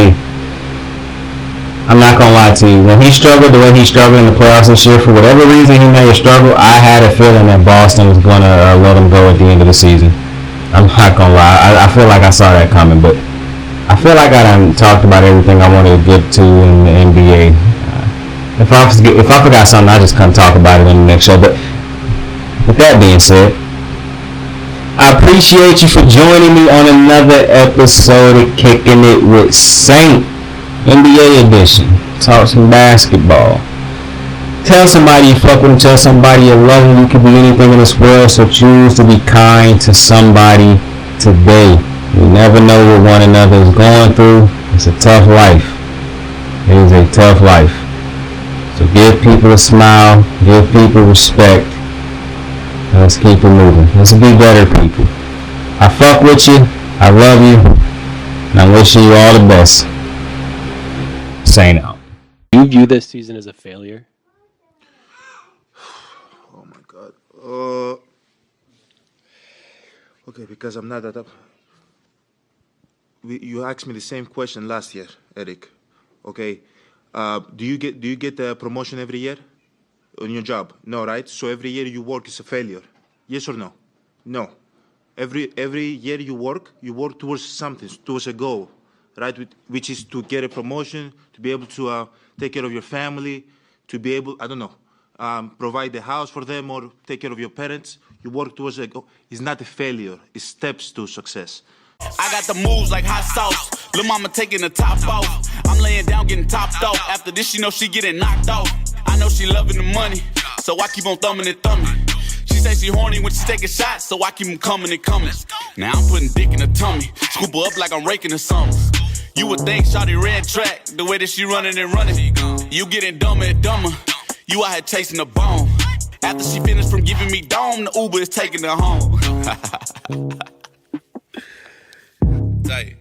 I'm not gonna lie to you, when he struggled the way he struggled in the playoffs this year, for whatever reason he may have struggled, I had a feeling that Boston was gonna let him go at the end of the season. I'm not gonna lie, I feel like I saw that coming, but I feel like I done talked about everything I wanted to get to in the NBA. If I forgot something, I just come talk about it in the next show. But with that being said, I appreciate you for joining me on another episode of Kicking It with Saint, NBA edition. Talk some basketball. Tell somebody you fuck with them. Tell somebody you love them. You can be anything in this world, so choose to be kind to somebody today. You never know what one another is going through. It's a tough life. It is a tough life. So give people a smile. Give people respect. And let's keep it moving. Let's be better people. I fuck with you. I love you. And I'm wishing you all the best. Say now. Do you view this season as a failure? Oh my God. Okay, because I'm not that up. You asked me the same question last year, Eric. Okay. Do you get the promotion every year on your job? No, right? So every year you work is a failure. Yes or no? No. Every year you work towards something, towards a goal, right? Which is to get a promotion, to be able to take care of your family, to be able, I don't know, provide the house for them or take care of your parents. You work towards a goal. It's not a failure. It's steps to success. I got the moves like hot sauce. Lil' mama taking the top off. I'm laying down getting topped off. After this, she know she getting knocked off. I know she loving the money, so I keep on thumbing and thumbing. She say she horny when she taking shots, so I keep them coming and coming. Now I'm putting dick in her tummy, scoop her up like I'm raking her something. You would think shawty ran track, the way that she running and running. You getting dumber and dumber, you out here chasing the bone. After she finished from giving me dome, the Uber is taking her home. Tight.